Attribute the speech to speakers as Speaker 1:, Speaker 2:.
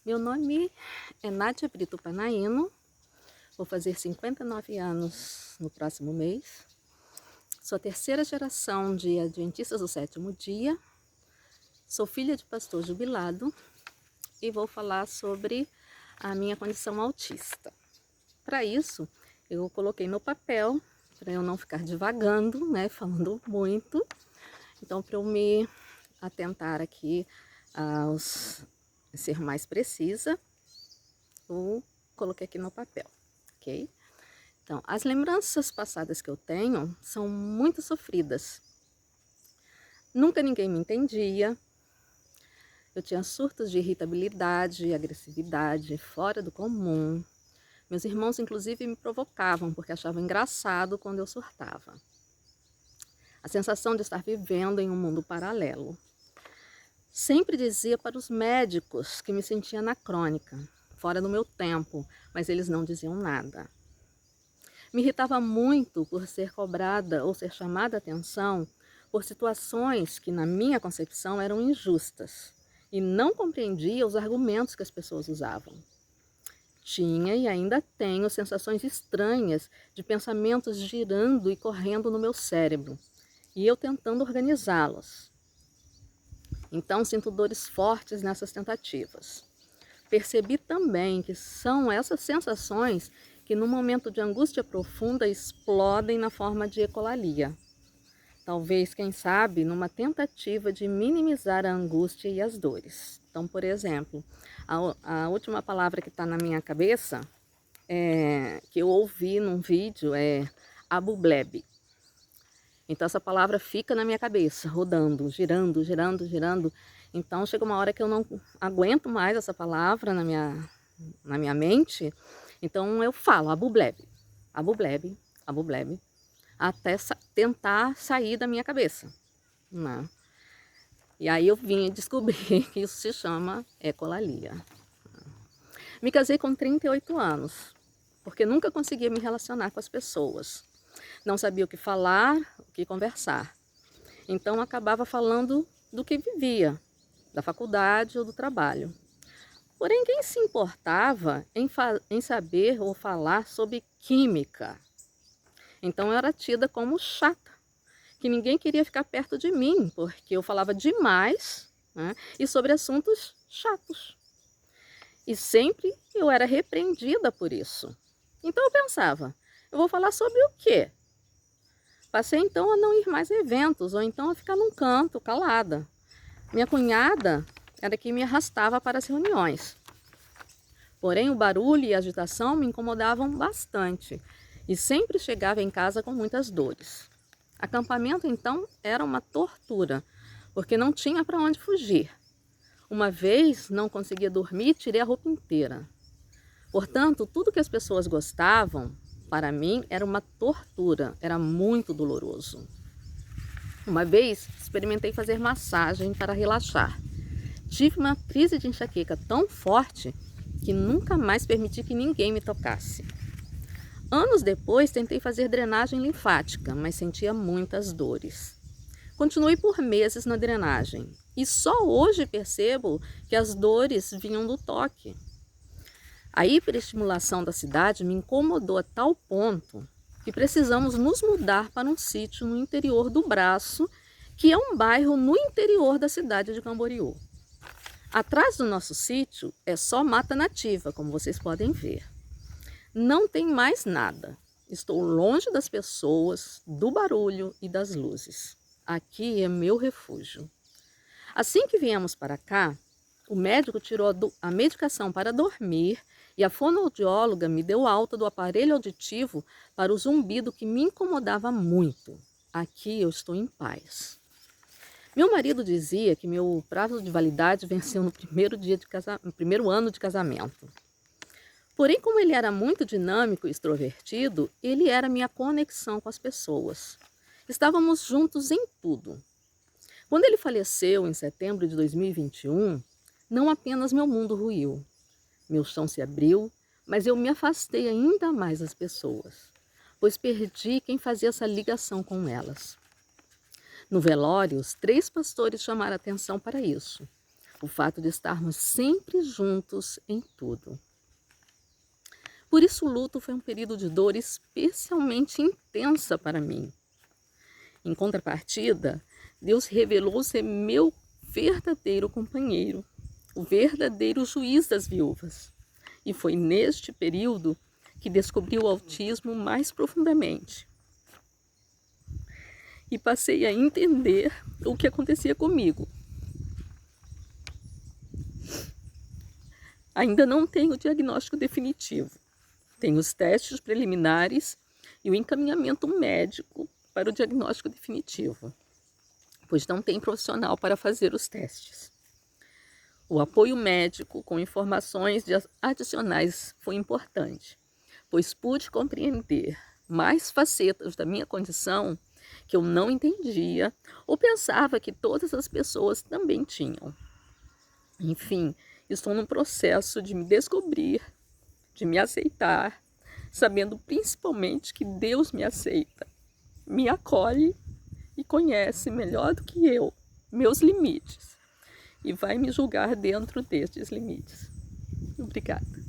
Speaker 1: Meu nome é Nádia Brito Panaino, vou fazer 59 anos no próximo mês. Sou a terceira geração de adventistas do sétimo dia, sou filha de pastor jubilado e vou falar sobre a minha condição autista. Para isso, eu coloquei no papel, para eu não ficar divagando, falando muito. Então, para eu me atentar aqui ser mais precisa, eu coloquei aqui no papel, ok? Então, as lembranças passadas que eu tenho são muito sofridas. Nunca ninguém me entendia. Eu tinha surtos de irritabilidade e agressividade fora do comum. Meus irmãos, inclusive, me provocavam porque achavam engraçado quando eu surtava. A sensação de estar vivendo em um mundo paralelo. Sempre dizia para os médicos que me sentia anacrônica, fora do meu tempo, mas eles não diziam nada. Me irritava muito por ser cobrada ou ser chamada a atenção por situações que, na minha concepção, eram injustas e não compreendia os argumentos que as pessoas usavam. Tinha e ainda tenho sensações estranhas de pensamentos girando e correndo no meu cérebro e eu tentando organizá-los. Então, sinto dores fortes nessas tentativas. Percebi também que são essas sensações que, no momento de angústia profunda, explodem na forma de ecolalia. Talvez, quem sabe, numa tentativa de minimizar a angústia e as dores. Então, por exemplo, a última palavra que está na minha cabeça, que eu ouvi num vídeo, é abubleb. Então essa palavra fica na minha cabeça, rodando, girando, girando, girando. Então chega uma hora que eu não aguento mais essa palavra na minha mente. Então eu falo abubleb, abubleb, abubleb, até tentar sair da minha cabeça, né? E aí eu vim descobrir que isso se chama ecolalia. Me casei com 38 anos, porque nunca conseguia me relacionar com as pessoas. Não sabia o que falar, o que conversar. Então acabava falando do que vivia, da faculdade ou do trabalho. Porém, quem se importava em saber ou falar sobre química? Então eu era tida como chata, que ninguém queria ficar perto de mim, porque eu falava demais, né, e sobre assuntos chatos. E sempre eu era repreendida por isso. Então eu pensava, eu vou falar sobre o quê? Passei então a não ir mais a eventos, ou então a ficar num canto, calada. Minha cunhada era quem me arrastava para as reuniões. Porém, o barulho e a agitação me incomodavam bastante, e sempre chegava em casa com muitas dores. Acampamento, então, era uma tortura, porque não tinha para onde fugir. Uma vez não conseguia dormir e tirei a roupa inteira. Portanto, tudo que as pessoas gostavam, para mim, era uma tortura, era muito doloroso. Uma vez, experimentei fazer massagem para relaxar. Tive uma crise de enxaqueca tão forte que nunca mais permiti que ninguém me tocasse. Anos depois, tentei fazer drenagem linfática, mas sentia muitas dores. Continuei por meses na drenagem e só hoje percebo que as dores vinham do toque. A hiperestimulação da cidade me incomodou a tal ponto que precisamos nos mudar para um sítio no interior do Braço, que é um bairro no interior da cidade de Camboriú. Atrás do nosso sítio é só mata nativa, como vocês podem ver. Não tem mais nada. Estou longe das pessoas, do barulho e das luzes. Aqui é meu refúgio. Assim que viemos para cá, o médico tirou a medicação para dormir e a fonoaudióloga me deu alta do aparelho auditivo para o zumbido que me incomodava muito. Aqui eu estou em paz. Meu marido dizia que meu prazo de validade venceu no primeiro ano de casamento. Porém, como ele era muito dinâmico e extrovertido, ele era minha conexão com as pessoas. Estávamos juntos em tudo. Quando ele faleceu em setembro de 2021, não apenas meu mundo ruiu. Meu chão se abriu, mas eu me afastei ainda mais das pessoas, pois perdi quem fazia essa ligação com elas. No velório, os 3 pastores chamaram atenção para isso. o fato de estarmos sempre juntos em tudo. Por isso o luto foi um período de dor especialmente intensa para mim. Em contrapartida, Deus revelou ser meu verdadeiro companheiro, o verdadeiro juiz das viúvas. E foi neste período que descobri o autismo mais profundamente. E passei a entender o que acontecia comigo. Ainda não tenho o diagnóstico definitivo. Tenho os testes preliminares e o encaminhamento médico para o diagnóstico definitivo, pois não tem profissional para fazer os testes. O apoio médico com informações adicionais foi importante, pois pude compreender mais facetas da minha condição que eu não entendia ou pensava que todas as pessoas também tinham. Enfim, estou num processo de me descobrir, de me aceitar, sabendo principalmente que Deus me aceita, me acolhe e conhece melhor do que eu meus limites e vai me julgar dentro destes limites. Obrigada.